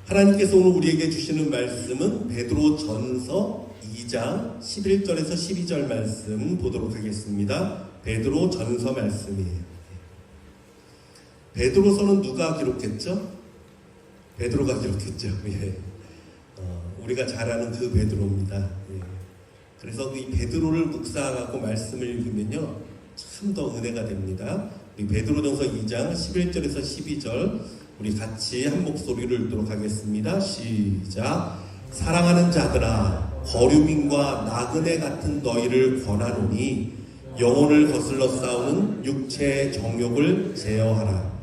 하나님께서 오늘 우리에게 주시는 말씀은 베드로 전서 2장 11절에서 12절 말씀 보도록 하겠습니다. 베드로 전서 말씀이에요. 베드로서는 누가 기록했죠? 베드로가 기록했죠. 예. 우리가 잘 아는 그 베드로입니다. 예. 그래서 이 베드로를 묵상하고 말씀을 읽으면요, 참 더 은혜가 됩니다. 우리 베드로전서 2장 11절에서 12절 우리 같이 한 목소리를 읽도록 하겠습니다. 시작. 사랑하는 자들아, 거류민과 나그네 같은 너희를 권하노니 영혼을 거슬러 싸우는 육체의 정욕을 제어하라.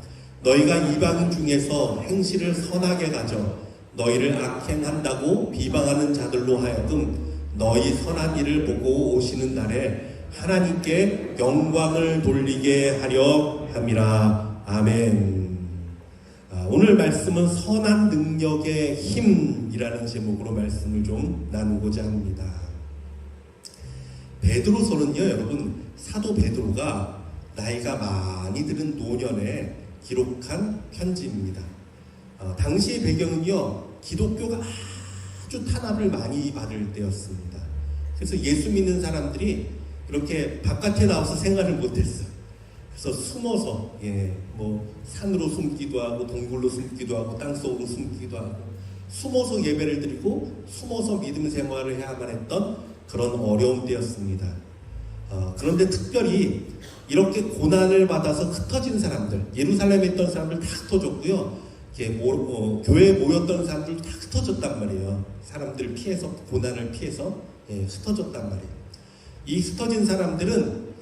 너희가 이방인 중에서 행실을 선하게 가져 너희를 악행한다고 비방하는 자들로 하여금 너희 선한 일을 보고 오시는 날에 하나님께 영광을 돌리게 하려 함이라. 아멘. 오늘 말씀은 선한 능력의 힘이라는 제목으로 말씀을 좀 나누고자 합니다. 베드로서는요, 여러분, 사도 베드로가 나이가 많이 들은 노년에 기록한 편지입니다. 당시의 배경은요, 기독교가 아주 탄압을 많이 받을 때였습니다. 그래서 예수 믿는 사람들이 이렇게 바깥에 나와서 생활을 못했어요. 그래서 숨어서, 산으로 숨기도 하고, 동굴로 숨기도 하고, 땅속으로 숨기도 하고, 숨어서 예배를 드리고, 숨어서 믿음 생활을 해야만 했던 그런 어려운 때였습니다. 그런데 특별히 이렇게 고난을 받아서 흩어진 사람들, 예루살렘에 있던 사람들 다 흩어졌고요. 교회에 모였던 사람들 다 흩어졌단 말이에요. 사람들 피해서, 고난을 피해서 흩어졌단 말이에요. 이 흩어진 사람들은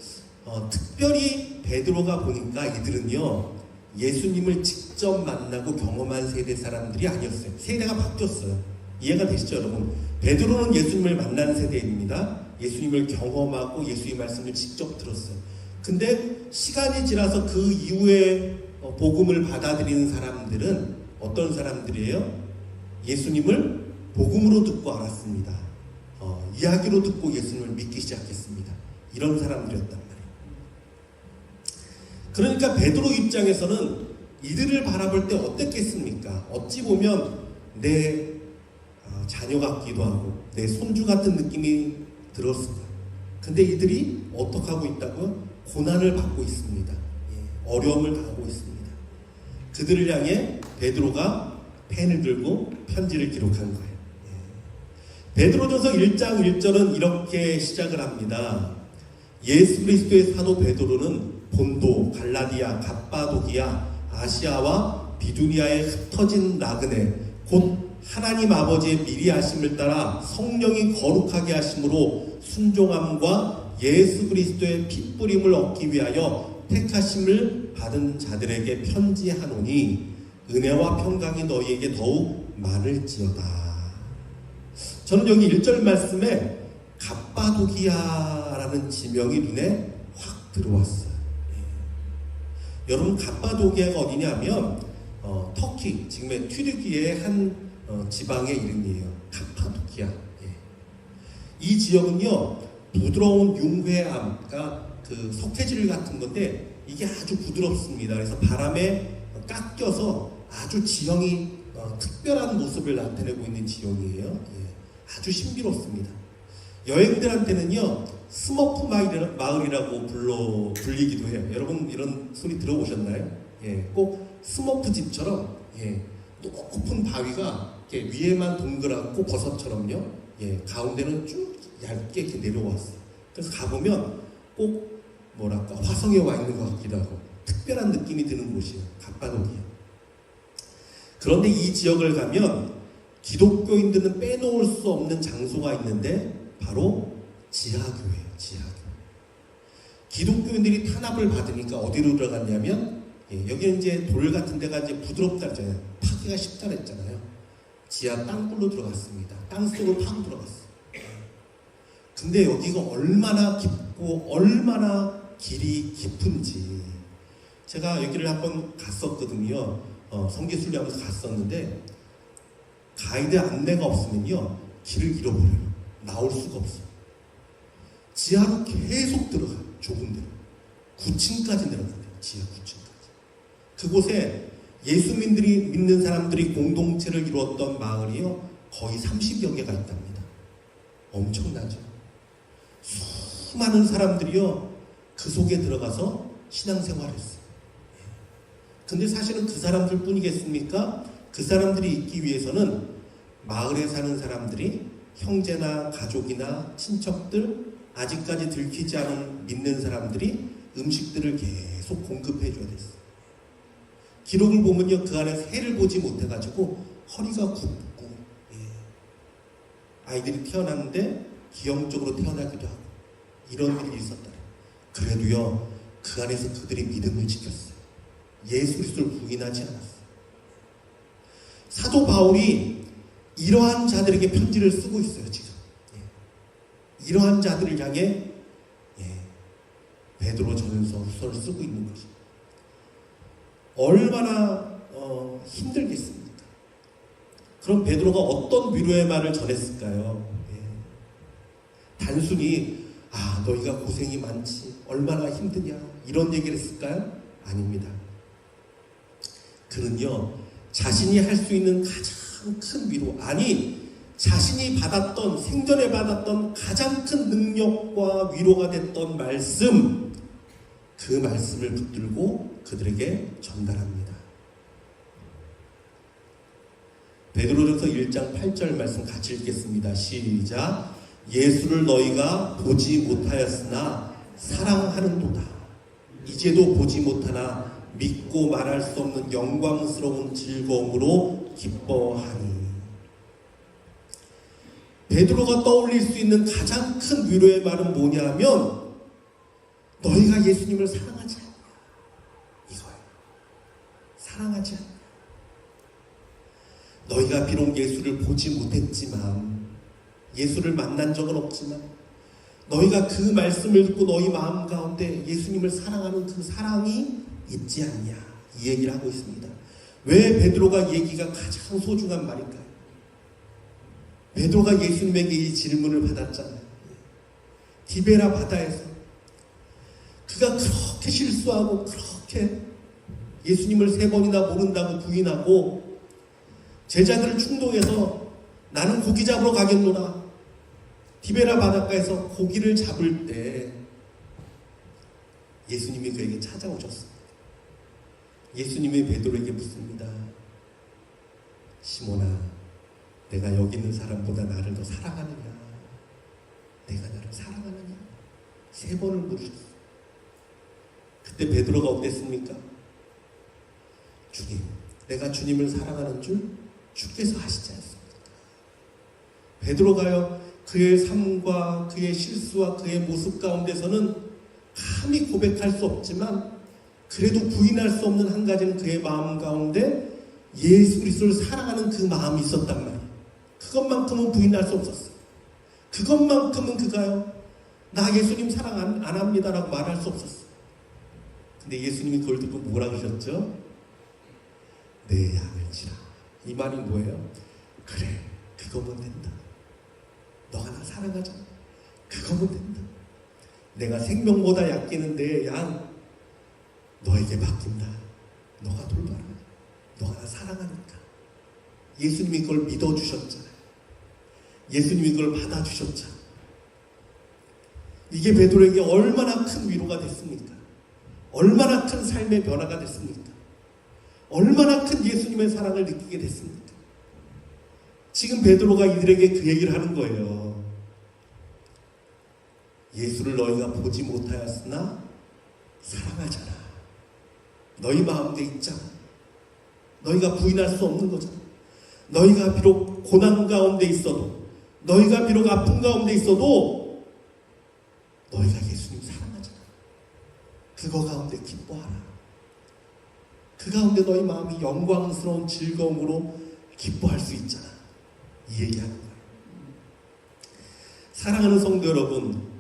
특별히 베드로가 보니까 이들은요, 예수님을 직접 만나고 경험한 세대 사람들이 아니었어요. 세대가 바뀌었어요. 이해가 되시죠, 여러분? 베드로는 예수님을 만난 세대입니다. 예수님을 경험하고 예수의 말씀을 직접 들었어요. 근데 시간이 지나서 그 이후에 복음을 받아들이는 사람들은 어떤 사람들이에요? 예수님을 복음으로 듣고 알았습니다. 이야기로 듣고 예수님을 믿기 시작했습니다. 이런 사람들이었단 말이에요. 그러니까 베드로 입장에서는 이들을 바라볼 때 어땠겠습니까? 어찌 보면 내 자녀 같기도 하고 내 손주 같은 느낌이 들었습니다. 근데 이들이 어떻게 하고 있다고요? 고난을 받고 있습니다. 어려움을 당하고 있습니다. 그들을 향해 베드로가 펜을 들고 편지를 기록한 거예요. 베드로전서 1장 1절은 이렇게 시작을 합니다. 예수 그리스도의 사도 베드로는 본도, 갈라디아, 갑바도기아, 아시아와 비두니아에 흩어진 나그네, 곧 하나님 아버지의 미리 하심을 따라 성령이 거룩하게 하심으로 순종함과 예수 그리스도의 핏부림을 얻기 위하여 택하심을 받은 자들에게 편지하노니 은혜와 평강이 너희에게 더욱 많을지어다. 저는 여기 1절 말씀에 갑바도기아라는 지명이 눈에 확 들어왔어요. 여러분, 갑바도기아가 어디냐면 터키, 지금의 튀르키예의 한 지방의 이름이에요. 갑바도기아. 이 지역은요, 부드러운 융회암, 그 석회질 같은 건데 이게 아주 부드럽습니다. 그래서 바람에 깎여서 아주 지형이 특별한 모습을 나타내고 있는 지역이에요. 아주 신비롭습니다. 여행들한테는요, 스머프 마을이라고 불리기도 해요. 여러분 이런 소리 들어보셨나요? 꼭 스머프 집처럼 높은 바위가 위에만 동그랗고 버섯처럼요, 가운데는 쭉 얇게 이렇게 내려왔어요. 그래서 가보면 꼭 화성에 와 있는 것 같기도 하고 특별한 느낌이 드는 곳이에요. 갑바도기아. 그런데 이 지역을 가면 기독교인들은 빼놓을 수 없는 장소가 있는데 바로 지하교회예요. 지하교. 기독교인들이 탄압을 받으니까 어디로 들어갔냐면 여기 이제 돌 같은 데가 이제 부드럽다 했잖아요. 파기가 쉽다 했잖아요. 지하 땅굴로 들어갔습니다. 땅속으로 파고 들어갔어요. 근데 여기가 얼마나 깊고 얼마나 길이 깊은지, 제가 여기를 한번 갔었거든요. 성기순례하면서 갔었는데 가이드 안내가 없으면요, 길을 잃어버려요. 나올 수가 없어요. 지하로 계속 들어가요. 좁은 데로 9층까지 내려가요. 지하 9층까지. 그곳에 믿는 사람들이 공동체를 이루었던 마을이요, 거의 30여 개가 있답니다. 엄청나죠. 수많은 사람들이요, 그 속에 들어가서 신앙생활을 했어요. 근데 사실은 그 사람들 뿐이겠습니까? 그 사람들이 있기 위해서는 마을에 사는 사람들이, 형제나 가족이나 친척들, 아직까지 들키지 않은 믿는 사람들이 음식들을 계속 공급해 줘야 됐어요. 기록을 보면요, 그 안에서 해를 보지 못해가지고 허리가 굽고, 아이들이 태어났는데 기형적으로 태어나기도 하고 이런 일이 있었다. 그래도요, 그 안에서 그들이 믿음을 지켰어요. 예수 그리스도를 부인하지 않았어요. 사도 바울이 이러한 자들에게 편지를 쓰고 있어요, 지금. 이러한 자들을 향해 베드로 전서 후서를 쓰고 있는 것입니다. 얼마나 힘들겠습니까? 그럼 베드로가 어떤 위로의 말을 전했을까요? 단순히 너희가 고생이 많지, 얼마나 힘드냐, 이런 얘기를 했을까요? 아닙니다. 그는요, 자신이 할 수 있는 가장 큰 위로, 자신이 받았던, 생전에 받았던 가장 큰 능력과 위로가 됐던 말씀, 그 말씀을 붙들고 그들에게 전달합니다. 베드로전서 1장 8절 말씀 같이 읽겠습니다. 시작. 예수를 너희가 보지 못하였으나 사랑하는도다. 이제도 보지 못하나 믿고 말할 수 없는 영광스러운 즐거움으로 기뻐하니. 베드로가 떠올릴 수 있는 가장 큰 위로의 말은 뭐냐면, 너희가 예수님을 사랑하지 않냐, 이거예요. 사랑하지 않냐. 너희가 비록 예수를 보지 못했지만, 예수를 만난 적은 없지만, 너희가 그 말씀을 듣고 너희 마음 가운데 예수님을 사랑하는 그 사랑이 있지 않냐, 이 얘기를 하고 있습니다. 왜 베드로가 얘기가 가장 소중한 말일까요? 베드로가 예수님에게 이 질문을 받았잖아요. 디베라 바다에서 그가 그렇게 실수하고 그렇게 예수님을 3번이나 모른다고 부인하고 제자들을 충동해서 나는 고기 잡으러 가겠노라. 디베라 바닷가에서 고기를 잡을 때 예수님이 그에게 찾아오셨습니다. 예수님이 베드로에게 묻습니다. 시몬아, 내가 여기 있는 사람보다 나를 더 사랑하느냐? 내가 나를 사랑하느냐? 3번을 물으셨어요. 그때 베드로가 어땠습니까? 주님, 내가 주님을 사랑하는 줄 주께서 아시지 않습니까? 베드로가요, 그의 삶과 그의 실수와 그의 모습 가운데서는 감히 고백할 수 없지만 그래도 부인할 수 없는 한 가지는 그의 마음 가운데 예수 그리스도를 사랑하는 그 마음이 있었단 말이에요. 그것만큼은 부인할 수 없었어요. 그것만큼은 그가요, 나 예수님 사랑 안 합니다라고 말할 수 없었어요. 근데 예수님이 그걸 듣고 뭐라 그러셨죠? 내 양을 치라. 이 말이 뭐예요? 그래, 그거면 된다. 너가 나 사랑하잖아. 그거면 된다. 내가 생명보다 아끼는 내 양 너에게 맡긴다. 너가 돌봐라. 너가 나 사랑하니까. 예수님이 그걸 믿어주셨잖아요. 예수님이 그걸 받아주셨잖아요. 이게 베드로에게 얼마나 큰 위로가 됐습니까? 얼마나 큰 삶의 변화가 됐습니까? 얼마나 큰 예수님의 사랑을 느끼게 됐습니까? 지금 베드로가 이들에게 그 얘기를 하는 거예요. 예수를 너희가 보지 못하였으나 사랑하잖아. 너희 마음에 있잖아. 너희가 부인할 수 없는 거잖아. 너희가 비록 고난 가운데 있어도, 너희가 비록 아픔 가운데 있어도 너희가 예수님 사랑하잖아. 그거 가운데 기뻐하라. 그 가운데 너희 마음이 영광스러운 즐거움으로 기뻐할 수 있잖아. 이 얘기하는 거예요. 사랑하는 성도 여러분,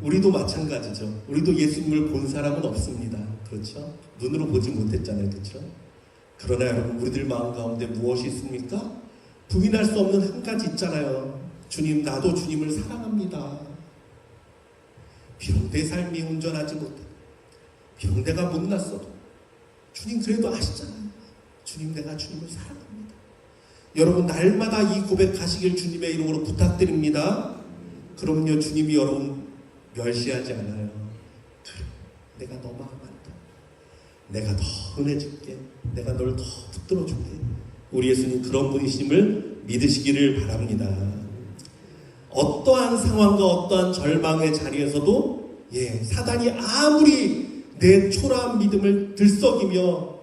우리도 마찬가지죠. 우리도 예수님을 본 사람은 없습니다. 그렇죠? 눈으로 보지 못했잖아요. 그렇죠? 그러나 여러분, 우리들 마음 가운데 무엇이 있습니까? 부인할 수 없는 한 가지 있잖아요. 주님, 나도 주님을 사랑합니다. 비록 내 삶이 온전하지 못해, 비록 내가 못났어도 주님 그래도 아시잖아요. 주님, 내가 주님을 사랑합니다. 여러분, 날마다 이 고백하시길 주님의 이름으로 부탁드립니다. 그러면요, 주님이 여러분 멸시하지 않아요. 그래, 내가 너 마음 안다. 내가 더 은혜 줄게. 내가 널 더 붙들어 줄게. 우리 예수님 그런 분이심을 믿으시기를 바랍니다. 어떠한 상황과 어떠한 절망의 자리에서도 사단이 아무리 내 초라한 믿음을 들썩이며,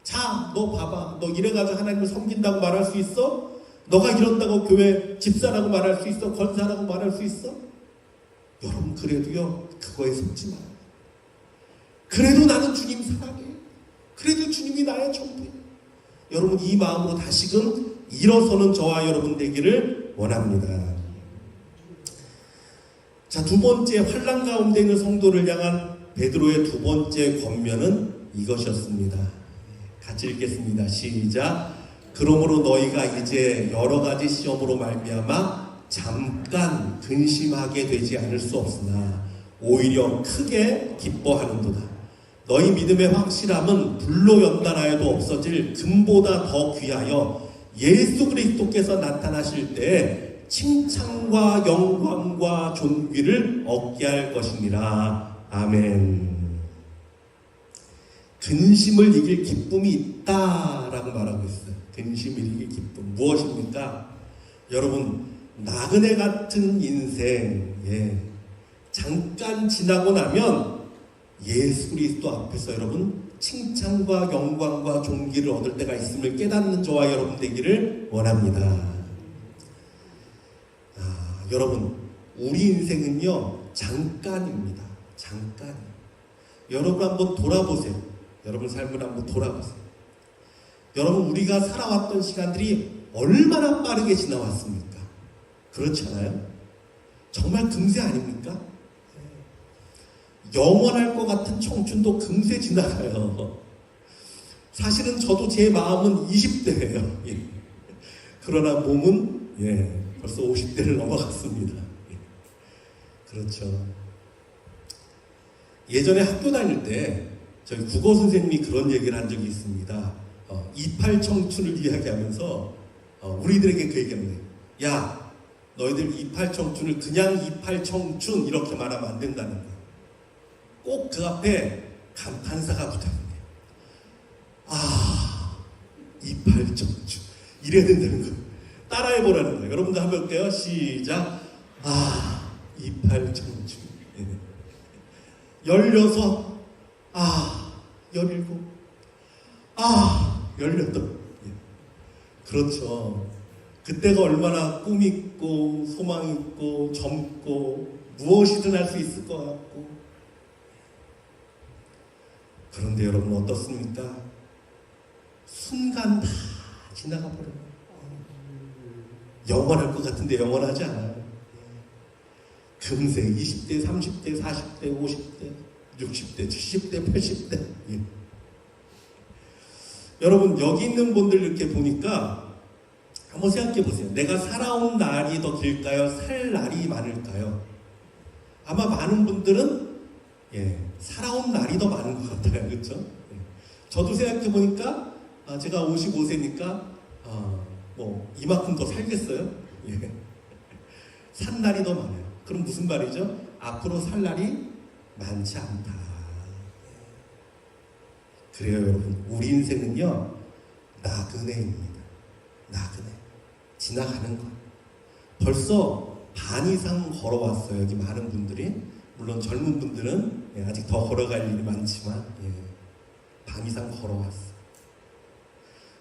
자, 너 봐봐, 너 이래가지고 하나님을 섬긴다고 말할 수 있어? 너가 이런다고 교회 집사라고 말할 수 있어? 권사라고 말할 수 있어? 여러분, 그래도요, 그거에 속지 마요. 그래도 나는 주님 사랑해. 그래도 주님이 나의 전부야. 여러분, 이 마음으로 다시금 일어서는 저와 여러분 되기를 원합니다. 자, 두 번째, 환난 가운데 있는 성도를 향한 베드로의 두 번째 권면은 이것이었습니다. 같이 읽겠습니다. 시작. 그러므로 너희가 이제 여러 가지 시험으로 말미암아 잠깐 근심하게 되지 않을 수 없으나 오히려 크게 기뻐하는도다. 너희 믿음의 확실함은 불로 연단하여도 없어질 금보다 더 귀하여 예수 그리스도께서 나타나실 때에 칭찬과 영광과 존귀를 얻게 할 것이니라. 아멘. 근심을 이길 기쁨이 있다라고 말하고 있어요. 근심을 이길 기쁨. 무엇입니까? 여러분, 나그네 같은 인생, 잠깐 지나고 나면 예수 그리스도 앞에서 여러분 칭찬과 영광과 존귀를 얻을 때가 있음을 깨닫는 저와 여러분 되기를 원합니다. 여러분, 우리 인생은요 잠깐입니다. 잠깐. 여러분 한번 돌아보세요. 여러분 삶을 한번 돌아보세요. 여러분, 우리가 살아왔던 시간들이 얼마나 빠르게 지나왔습니까? 그렇지 않아요? 정말 금세 아닙니까? 영원할 것 같은 청춘도 금세 지나가요. 사실은 저도 제 마음은 20대예요. 그러나 몸은 벌써 50대를 넘어갔습니다. 그렇죠. 예전에 학교 다닐 때 저희 국어 선생님이 그런 얘기를 한 적이 있습니다. 28 청춘을 이야기하면서 우리들에게 그 얘기를 해요. 야, 너희들 28 청춘을 그냥 28 청춘 이렇게 말하면 안 된다는 거예요. 꼭 그 앞에 감탄사가 붙어야 돼요. 28 청춘 이래야 된다는 거예요. 따라해보라는 거예요. 여러분들 한번 볼게요. 시작. 28 청춘. 16. 17. 18. 그렇죠. 그때가 얼마나 꿈 있고 소망 있고 젊고 무엇이든 할 수 있을 것 같고. 그런데 여러분 어떻습니까? 순간 다 지나가 버려요. 영원할 것 같은데 영원하지 않아요. 금세 20대, 30대, 40대, 50대, 60대, 70대, 80대. 여러분, 여기 있는 분들 이렇게 보니까 한번 생각해 보세요. 내가 살아온 날이 더 길까요? 살 날이 많을까요? 아마 많은 분들은 살아온 날이 더 많은 것 같아요. 그렇죠? 저도 생각해 보니까 제가 55세니까 이만큼 더 살겠어요? 산 날이 더 많아요. 그럼 무슨 말이죠? 앞으로 살 날이 많지 않다. 그래요, 여러분. 우리 인생은요 나그네입니다. 나그네. 지나가는 것. 벌써 반 이상 걸어왔어요. 여기 많은 분들이. 물론 젊은 분들은 아직 더 걸어갈 일이 많지만 반 이상 걸어왔어요.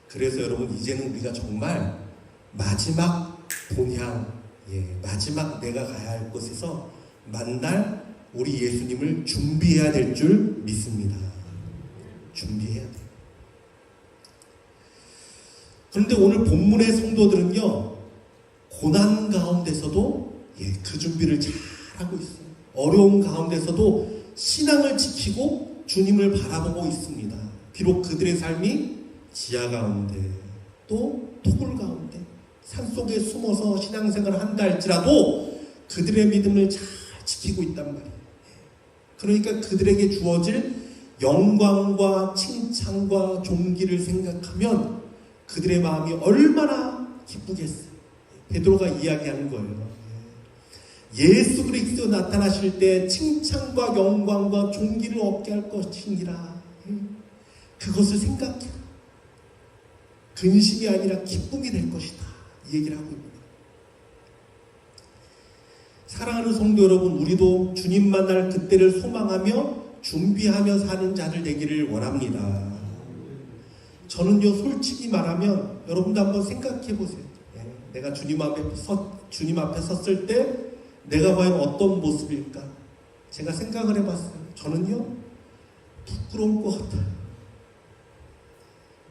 그래서 여러분, 이제는 우리가 정말 마지막 본향, 마지막 내가 가야 할 곳에서 만날 우리 예수님을 준비해야 될 줄 믿습니다. 준비해야 돼요. 그런데 오늘 본문의 성도들은요, 고난 가운데서도 그 준비를 잘하고 있어요. 어려운 가운데서도 신앙을 지키고 주님을 바라보고 있습니다. 비록 그들의 삶이 지하 가운데 또 토굴 가운데 산속에 숨어서 신앙생활을 한다 할지라도 그들의 믿음을 잘 지키고 있단 말이에요. 그러니까 그들에게 주어질 영광과 칭찬과 존귀를 생각하면 그들의 마음이 얼마나 기쁘겠어요. 베드로가 이야기하는 거예요. 예수 그리스도 나타나실 때 칭찬과 영광과 존귀를 얻게 할 것이니라. 그것을 생각해라. 근심이 아니라 기쁨이 될 것이다. 이 얘기를 하고 있습니다. 사랑하는 성도 여러분, 우리도 주님 만날 그때를 소망하며 준비하며 사는 자들 되기를 원합니다. 저는요, 솔직히 말하면 여러분도 한번 생각해 보세요. 내가 주님 앞에 섰을 때 내가 과연 어떤 모습일까? 제가 생각을 해봤어요. 저는요, 부끄러울 것 같아요.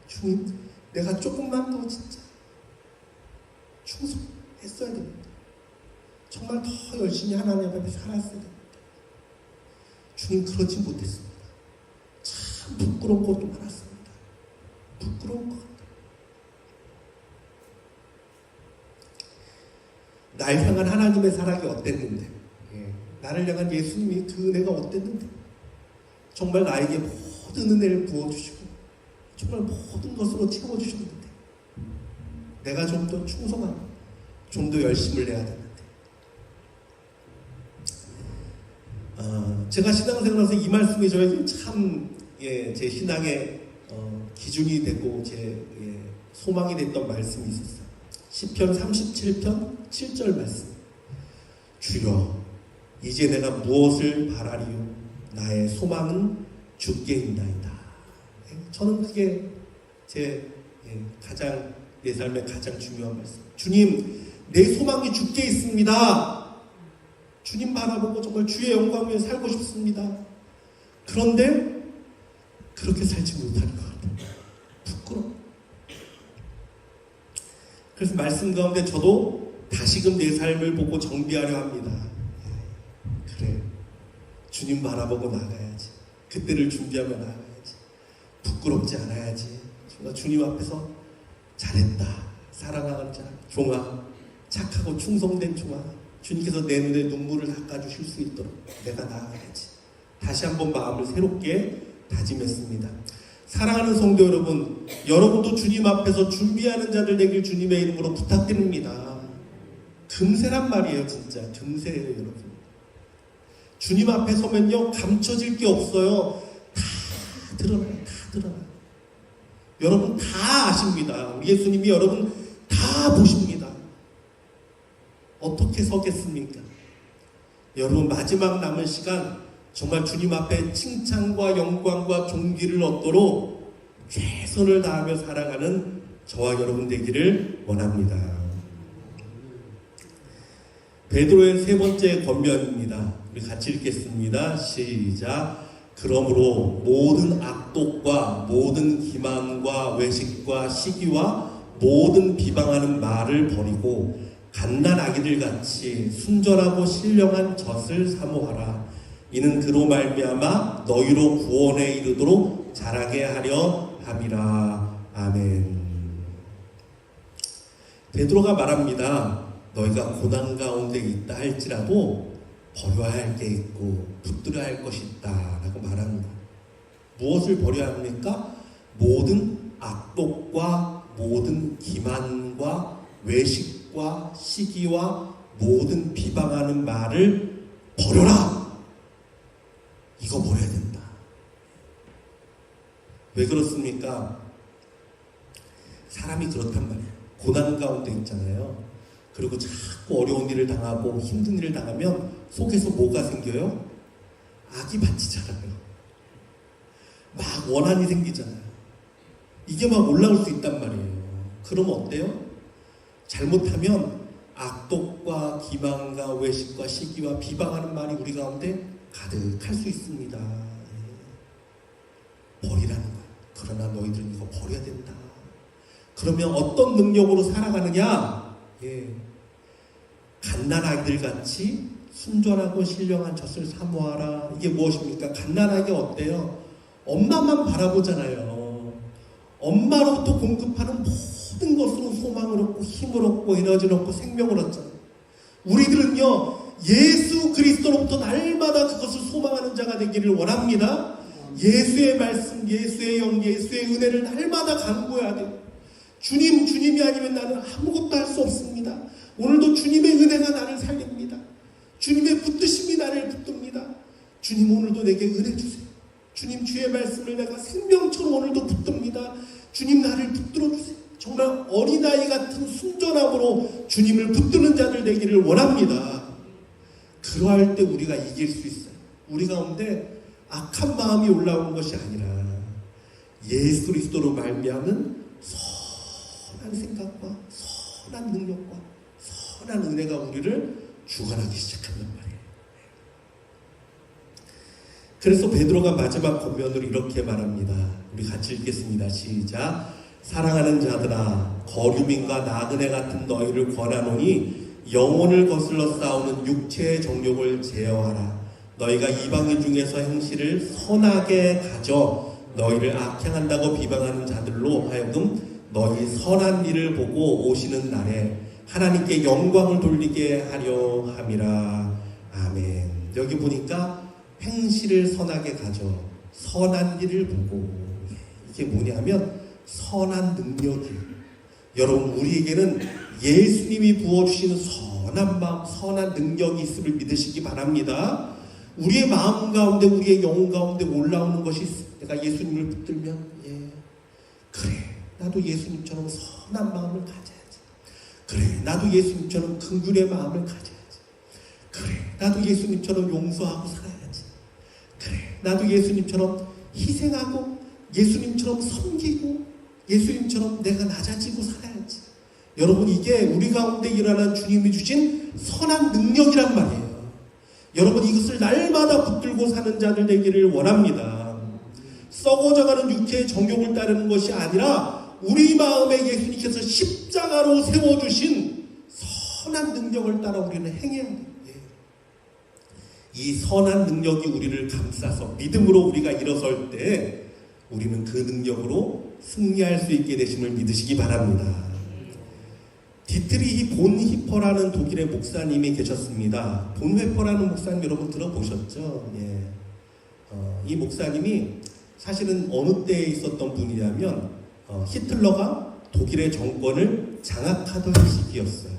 주님, 내가 조금만 더 진짜 충성했어야 됩니다. 정말 더 열심히 하나님 앞에 살았어야 됩니다. 주님, 그러지 못했습니다. 참 부끄러운 것도 많았습니다. 부끄러운 것 같아요. 날 향한 하나님의 사랑이 어땠는데, 나를 향한 예수님이 그 은혜가 어땠는데, 정말 나에게 모든 은혜를 부어주시고 정말 모든 것으로 채워주셨는데, 내가 좀 더 충성하고 좀 더 열심을 내야 되는데, 제가 신앙생활에서 이 말씀이 저에게 참 제 신앙의 기준이 되고 제 소망이 됐던 말씀이 있었어요. 시편 37편 7절 말씀. 주여, 이제 내가 무엇을 바라리요? 나의 소망은 주께인나이다. 저는 그게 내 삶의 가장 중요한 말씀. 주님, 내 소망이 주께 있습니다. 주님 바라보고 정말 주의 영광 위에 살고 싶습니다. 그런데 그렇게 살지 못하는 것 같아요. 부끄러워. 그래서 말씀 가운데 저도 다시금 내 삶을 보고 정비하려 합니다. 그래, 주님 바라보고 나가야지. 그때를 준비하며 나가야지. 부끄럽지 않아야지. 정말 주님 앞에서 잘했다, 사랑하는 자, 종아, 착하고 충성된 종아, 주님께서 내 눈에 눈물을 닦아주실 수 있도록 내가 나아가야지. 다시 한번 마음을 새롭게 다짐했습니다. 사랑하는 성도 여러분, 여러분도 주님 앞에서 준비하는 자들 되길 주님의 이름으로 부탁드립니다. 금세란 말이에요. 진짜 금세예요, 여러분. 주님 앞에 서면요, 감춰질 게 없어요. 다 드러나요. 다 드러나요. 여러분 다 아십니다. 예수님이 여러분 다 보십니다. 어떻게 서겠습니까? 여러분, 마지막 남은 시간 정말 주님 앞에 칭찬과 영광과 존귀를 얻도록 최선을 다하며 살아가는 저와 여러분 되기를 원합니다. 베드로의 세 번째 권면입니다. 우리 같이 읽겠습니다. 시작. 그러므로 모든 악독과 모든 기만과 외식과 시기와 모든 비방하는 말을 버리고 갓난아기들 같이 순전하고 신령한 젖을 사모하라. 이는 그로 말미암아 너희로 구원에 이르도록 자라게 하려 함이라. 아멘. 베드로가 말합니다. 너희가 고난 가운데 있다 할지라도 버려야 할 게 있고 붙들어야 할 것이 있다 라고 말합니다. 무엇을 버려야 합니까? 모든 악독과 모든 기만과 외식과 시기와 모든 비방하는 말을 버려라. 이거 버려야 된다. 왜 그렇습니까? 사람이 그렇단 말이에요. 고난 가운데 있잖아요. 그리고 자꾸 어려운 일을 당하고 힘든 일을 당하면 속에서 뭐가 생겨요? 악이 받치잖아요. 막 원한이 생기잖아요. 이게 막 올라올 수 있단 말이에요. 그럼 어때요? 잘못하면 악독과 기만과 외식과 시기와 비방하는 말이 우리 가운데 가득할 수 있습니다. 버리라는 거예요. 그러나 너희들은 이거 버려야 된다. 그러면 어떤 능력으로 살아가느냐? 갓난아기들 같이 순전하고 신령한 젖을 사모하라. 이게 무엇입니까? 갓난아기가 어때요? 엄마만 바라보잖아요. 엄마로부터 공급하는 모든 것으로 소망을 얻고 힘을 얻고 에너지를 얻고 생명을 얻잖아요. 우리들은요, 예수 그리스도로부터 날마다 그것을 소망하는 자가 되기를 원합니다. 예수의 말씀, 예수의 영, 예수의 은혜를 날마다 간구해야 돼요. 주님이 아니면 나는 아무것도 할 수 없습니다. 오늘도 주님의 은혜가 나를 살립니다. 주님의 붙드심이 나를 붙듭니다. 주님 오늘도 내게 은혜 주세요. 주님 주의 말씀을 내가 생명처럼 오늘도 붙듭니다. 주님 나를 붙들어 주세요. 정말 어린아이 같은 순전함으로 주님을 붙드는 자들 되기를 원합니다. 그러할 때 우리가 이길 수 있어요. 우리 가운데 악한 마음이 올라오는 것이 아니라 예수 그리스도로 말미암은 선한 생각과 선한 능력과 선한 은혜가 우리를 주관하기 시작한단 말이에요. 그래서 베드로가 마지막 권면으로 이렇게 말합니다. 우리 같이 읽겠습니다. 시작. 사랑하는 자들아, 거류민과 나그네 같은 너희를 권하노니 영혼을 거슬러 싸우는 육체의 정욕을 제어하라. 너희가 이방인 중에서 행실을 선하게 가져 너희를 악행한다고 비방하는 자들로 하여금 너희 선한 일을 보고 오시는 날에 하나님께 영광을 돌리게 하려 함이라. 아멘. 여기 보니까 행실을 선하게 가져 선한 일을 보고, 이게 뭐냐면 선한 능력이에요. 여러분, 우리에게는 예수님이 부어주시는 선한 마음, 선한 능력이 있음을 믿으시기 바랍니다. 우리의 마음 가운데, 우리의 영혼 가운데 올라오는 것이 내가 예수님을 붙들면, 그래, 나도 예수님처럼 선한 마음을 가져야지. 그래, 나도 예수님처럼 긍휼의 마음을 가져야지. 그래, 나도 예수님처럼 용서하고 살아야지. 그래, 나도 예수님처럼 희생하고 예수님처럼 섬기고 예수님처럼 내가 낮아지고 살아야지. 여러분, 이게 우리 가운데 일어난 주님이 주신 선한 능력이란 말이에요. 여러분, 이것을 날마다 붙들고 사는 자들 되기를 원합니다. 썩어져가는 육체의 정욕을 따르는 것이 아니라 우리 마음에 예수님께서 십자가로 세워주신 선한 능력을 따라 우리는 행해야 돼요. 이 선한 능력이 우리를 감싸서 믿음으로 우리가 일어설 때 우리는 그 능력으로 승리할 수 있게 되심을 믿으시기 바랍니다. 디트리히 본히퍼라는 독일의 목사님이 계셨습니다. 본회퍼라는 목사님 여러분 들어보셨죠? 이 목사님이 사실은 어느 때에 있었던 분이냐면 히틀러가 독일의 정권을 장악하던 시기였어요.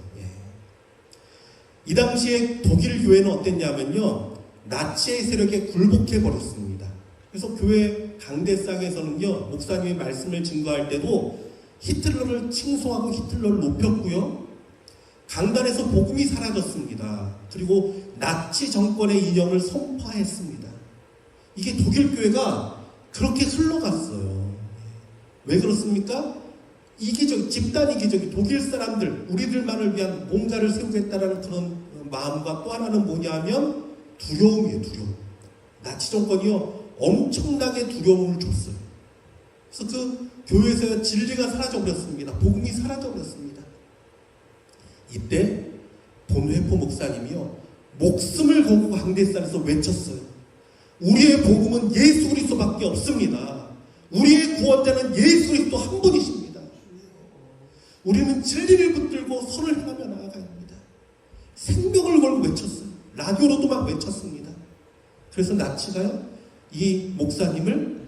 이 당시에 독일 교회는 어땠냐면요, 나치의 세력에 굴복해 버렸습니다. 그래서 교회 강대상에서는요, 목사님의 말씀을 증거할 때도 히틀러를 칭송하고 히틀러를 높였고요, 강단에서 복음이 사라졌습니다. 그리고 나치 정권의 이념을 선포했습니다. 이게 독일 교회가 그렇게 흘러갔어요. 왜 그렇습니까? 이기적, 집단 이기적이 독일 사람들, 우리들만을 위한 뭔가를 세우겠다라는 그런 마음과 또 하나는 뭐냐면 두려움이에요. 두려움. 나치 정권이요, 엄청나게 두려움을 줬어요. 그래서 그 교회에서 진리가 사라져버렸습니다. 복음이 사라져버렸습니다. 이때 본회포 목사님이요, 목숨을 걸고 강대산에서 외쳤어요. 우리의 복음은 예수 그리스도밖에 없습니다. 우리의 구원자는 예수 그리스도 한 분이십니다. 우리는 진리를 붙들고 선을 행하며 나아가야 합니다. 생명을 걸고 외쳤어요. 라디오로도 막 외쳤습니다. 그래서 나치가요, 이 목사님을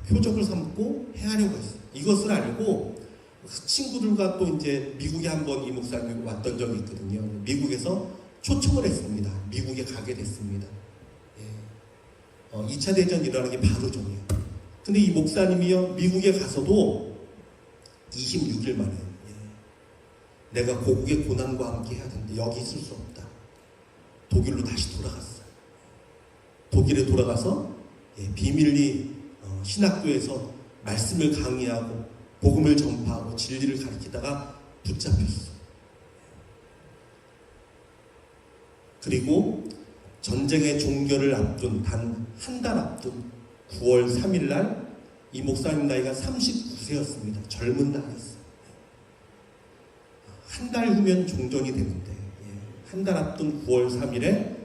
표적을 삼고 해하려고 했어요. 이것을 알고 그 친구들과 또 이제 미국에 한번 이 목사님이 왔던 적이 있거든요. 미국에서 초청을 했습니다. 미국에 가게 됐습니다. 2차 대전 일어나는 게 바로 전이에요. 근데 이 목사님이요, 미국에 가서도 26일 만에 내가 고국의 고난과 함께 해야 되는데 여기 있을 수 없다. 독일로 다시 돌아갔어요. 독일에 돌아가서 비밀리 신학교에서 말씀을 강의하고 복음을 전파하고 진리를 가르치다가 붙잡혔어요. 그리고 전쟁의 종결을 앞둔 단 한 달 앞둔 9월 3일 날 이 목사님 나이가 39세였습니다. 젊은 나이였어요. 한 달 후면 종전이 되는데 한 달 앞둔 9월 3일에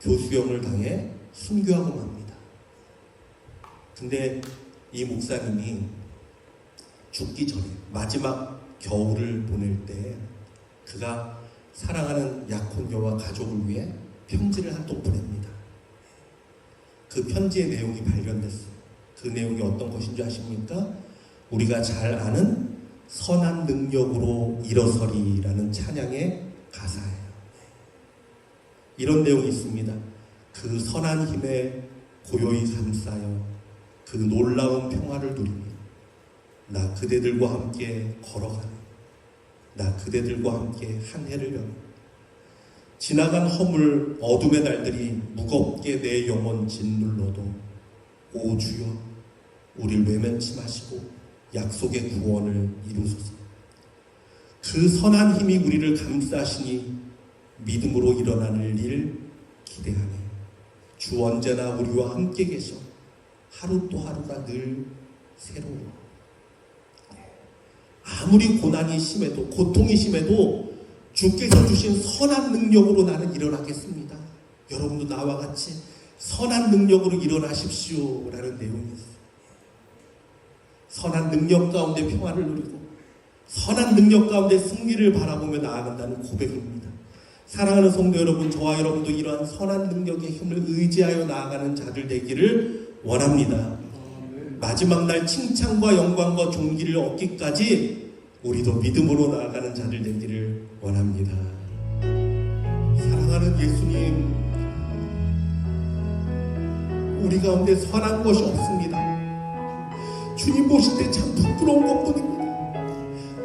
교수형을 당해 순교하고 맙니다. 근데 이 목사님이 죽기 전에 마지막 겨울을 보낼 때 그가 사랑하는 약혼녀와 가족을 위해 편지를 한 통 보냅니다. 그 편지의 내용이 발견됐어요. 그 내용이 어떤 것인지 아십니까? 우리가 잘 아는 선한 능력으로 일어서리라는 찬양의 가사예요. 이런 내용이 있습니다. 그 선한 힘에 고요히 감싸여 그 놀라운 평화를 누리며 나 그대들과 함께 걸어가네. 나 그대들과 함께 한 해를 여네. 지나간 허물 어둠의 날들이 무겁게 내 영혼 짓눌러도 오 주여 우릴 외면치 마시고 약속의 구원을 이루소서. 그 선한 힘이 우리를 감싸시니 믿음으로 일어나는 일 기대하네. 주 언제나 우리와 함께 계셔 하루 또 하루가 늘 새로워. 아무리 고난이 심해도 고통이 심해도 주께서 주신 선한 능력으로 나는 일어나겠습니다. 여러분도 나와 같이 선한 능력으로 일어나십시오 라는 내용이었어요. 선한 능력 가운데 평화를 누리고 선한 능력 가운데 승리를 바라보며 나아간다는 고백입니다. 사랑하는 성도 여러분, 저와 여러분도 이러한 선한 능력의 힘을 의지하여 나아가는 자들 되기를 원합니다. 마지막 날 칭찬과 영광과 존귀를 얻기까지 우리도 믿음으로 나아가는 자들 되기를 원합니다. 사랑하는 예수님, 우리 가운데 선한 것이 없습니다. 주님 보실 때 참 부끄러운 것뿐입니다.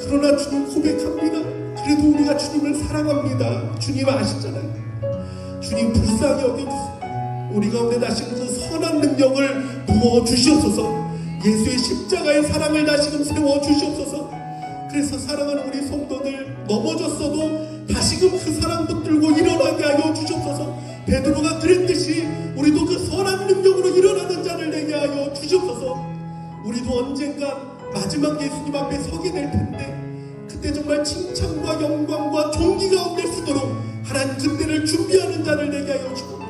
그러나 주님 고백합니다. 그래도 우리가 주님을 사랑합니다. 주님 아시잖아요. 주님 불쌍히 여겨주세요. 우리 가운데 다시금 그 선한 능력을 부어주시옵소서. 예수의 십자가의 사랑을 다시금 세워주시옵소서. 그래서 사랑하는 우리 성도들, 넘어졌어도 다시금 그 사랑 붙들고 일어나게 하여 주시옵소서. 베드로가 그랬듯이 우리도 그 선한 능력으로 일어나는 자를 되게 하여 주시옵소서. 우리도 언젠가 마지막 예수님 앞에 서게 될 텐데 그때 정말 칭찬과 영광과 존귀 가운데 서도록 하나님 그때를 준비하는 자를 되게 하여 주시고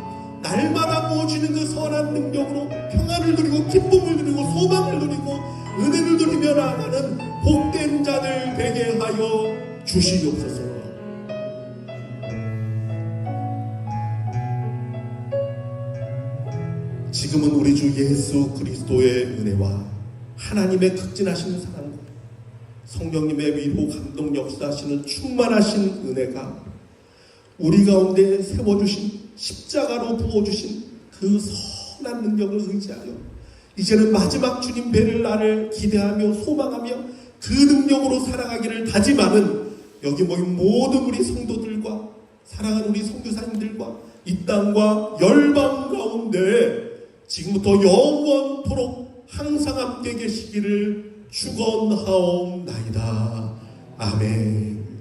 날마다 부어주는 그 선한 능력으로 평안을 누리고 기쁨을 누리고 소망을 누리고 은혜를 누리며 나아가는 복된 자들 되게 하여 주시옵소서. 지금은 우리 주 예수 그리스도의 은혜와 하나님의 극진하시는 사랑과 성령님의 위로 감동 역사하시는 충만하신 은혜가 우리 가운데 세워주신 십자가로 부어주신 그 선한 능력을 의지하여 이제는 마지막 주님 뵐 날을 기대하며 소망하며 그 능력으로 살아가기를 다짐하는 여기 모인 모든 우리 성도들과 사랑하는 우리 선교사님들과 이 땅과 열방 가운데 지금부터 영원토록 항상 함께 계시기를 축원하옵나이다. 아멘.